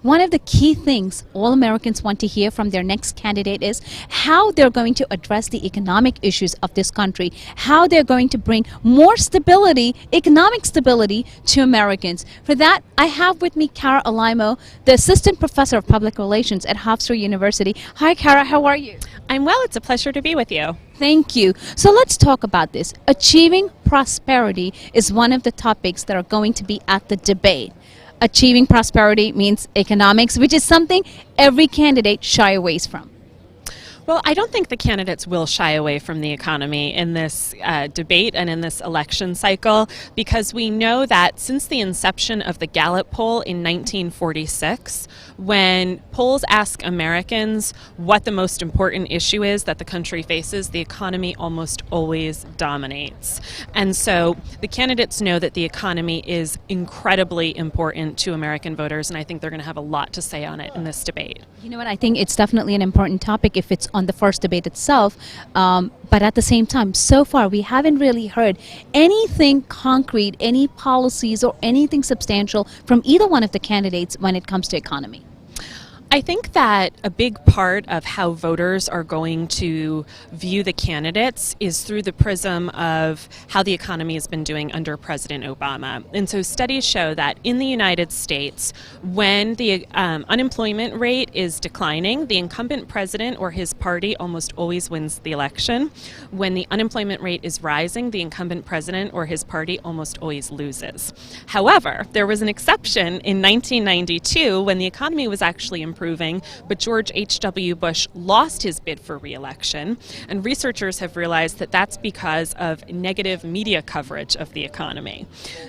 One of the key things all Americans want to hear from their next candidate is how they're going to address the economic issues of this country, how they're going to bring more stability, economic stability to Americans. For that, I have with me Kara Alaimo, the Assistant Professor of Public Relations at Hofstra University. Hi, Kara, how are you? I'm well. It's a pleasure to be with you. Thank you. So let's talk about this. Achieving prosperity is one of the topics that are going to be at the debate. Achieving prosperity means economics, which is something every candidate shy away from. Well, I don't think the candidates will shy away from the economy in this debate and in this election cycle, because we know that since the inception of the Gallup poll in 1946, when polls ask Americans what the most important issue is that the country faces, the economy almost always dominates. And so the candidates know that the economy is incredibly important to American voters, and I think they're going to have a lot to say on it in this debate. You know what, I think it's definitely an important topic if it's on the first debate itself, but at the same time, so far we haven't really heard anything concrete, any policies or anything substantial from either one of the candidates when it comes to economy. I think that a big part of how voters are going to view the candidates is through the prism of how the economy has been doing under President Obama. And so studies show that in the United States, when the unemployment rate is declining, the incumbent president or his party almost always wins the election. When the unemployment rate is rising, the incumbent president or his party almost always loses. However, there was an exception in 1992 when the economy was actually improving, but George H.W. Bush lost his bid for re-election, and researchers have realized that that's because of negative media coverage of the economy.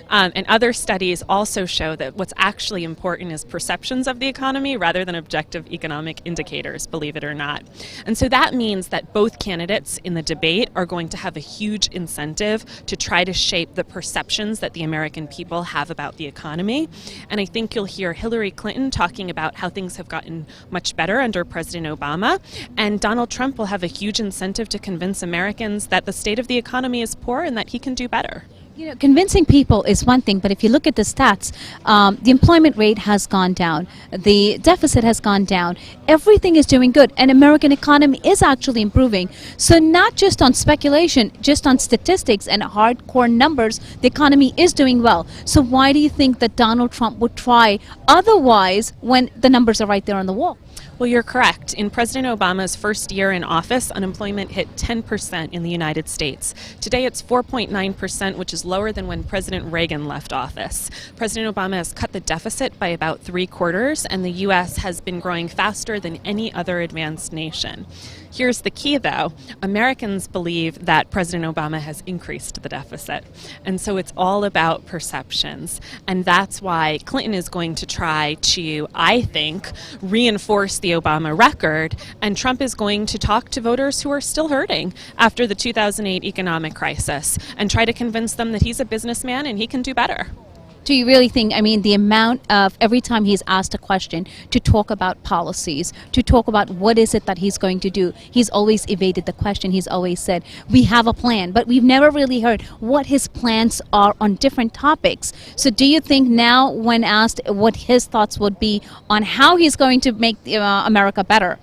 And other studies also show that what's actually important is perceptions of the economy rather than objective economic indicators, believe it or not. And so that means that both candidates in the debate are going to have a huge incentive to try to shape the perceptions that the American people have about the economy. And I think you'll hear Hillary Clinton talking about how things have gotten much better under President Obama, and Donald Trump will have a huge incentive to convince Americans that the state of the economy is poor and that he can do better. You know, convincing people is one thing, but if you look at the stats, the employment rate has gone down, the deficit has gone down, everything is doing good, and American economy is actually improving. So not just on speculation, just on statistics and hardcore numbers, the economy is doing well. So why do you think that Donald Trump would try otherwise when the numbers are right there on the wall? Well, you're correct. In President Obama's first year in office, unemployment hit 10% in the United States. Today it's 4.9%, which is lower than when President Reagan left office. President Obama has cut the deficit by about 3/4, and the U.S. has been growing faster than any other advanced nation. Here's the key, though. Americans believe that President Obama has increased the deficit. And so it's all about perceptions. And that's why Clinton is going to try to, I think, reinforce the Obama record. And Trump is going to talk to voters who are still hurting after the 2008 economic crisis and try to convince them that he's a businessman and he can do better. Do you really think, I mean, the amount of every time he's asked a question to talk about policies, to talk about what is it that he's going to do, he's always evaded the question. He's always said, we have a plan, but we've never really heard what his plans are on different topics. So do you think now when asked what his thoughts would be on how he's going to make America better,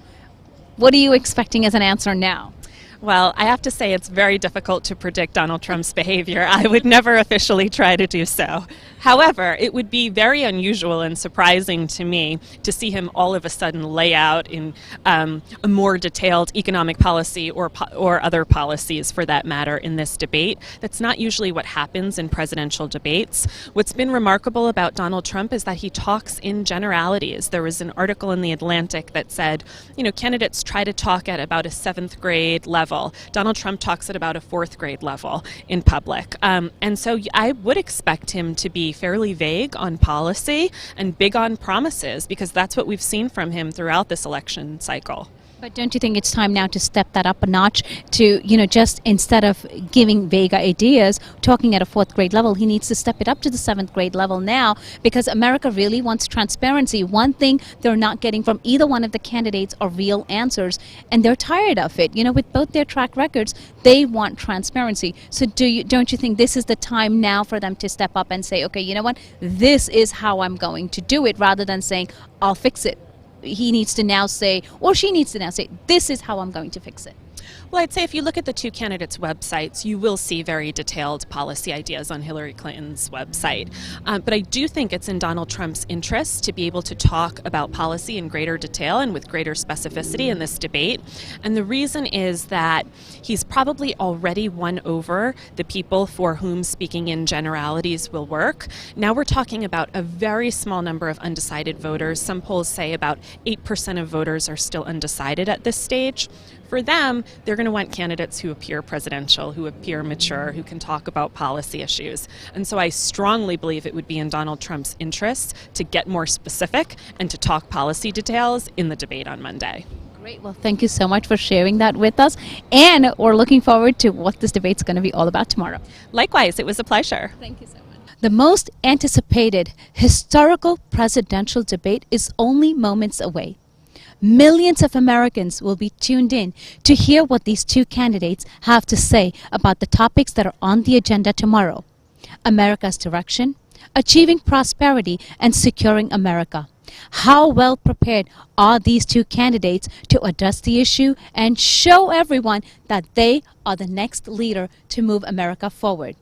what are you expecting as an answer now? Well, I have to say it's very difficult to predict Donald Trump's behavior. I would never officially try to do so. However, it would be very unusual and surprising to me to see him all of a sudden lay out in a more detailed economic policy or other policies, for that matter, in this debate. That's not usually what happens in presidential debates. What's been remarkable about Donald Trump is that he talks in generalities. There was an article in The Atlantic that said, you know, candidates try to talk at about a 7th grade level. Donald Trump talks at about a 4th grade level in public. And so I would expect him to be fairly vague on policy and big on promises, because that's what we've seen from him throughout this election cycle. But don't you think it's time now to step that up a notch to, just instead of giving vague ideas, talking at a fourth grade level, he needs to step it up to the seventh grade level now because America really wants transparency. One thing they're not getting from either one of the candidates are real answers, and they're tired of it. With both their track records, they want transparency. So don't you think this is the time now for them to step up and say, okay, you know what, this is how I'm going to do it, rather than saying, I'll fix it. He needs to now say, or she needs to now say, this is how I'm going to fix it. Well, I'd say if you look at the two candidates' websites, you will see very detailed policy ideas on Hillary Clinton's website. But I do think it's in Donald Trump's interest to be able to talk about policy in greater detail and with greater specificity in this debate. And the reason is that he's probably already won over the people for whom speaking in generalities will work. Now we're talking about a very small number of undecided voters. Some polls say about 8% of voters are still undecided at this stage. For them, they're going to want candidates who appear presidential, who appear mature, who can talk about policy issues. And so I strongly believe it would be in Donald Trump's interests to get more specific and to talk policy details in the debate on Monday. Great. Well, thank you so much for sharing that with us. And we're looking forward to what this debate's going to be all about tomorrow. Likewise, it was a pleasure. Thank you so much. The most anticipated historical presidential debate is only moments away. Millions of Americans will be tuned in to hear what these two candidates have to say about the topics that are on the agenda tomorrow. America's direction, achieving prosperity, and securing America. How well prepared are these two candidates to address the issue and show everyone that they are the next leader to move America forward?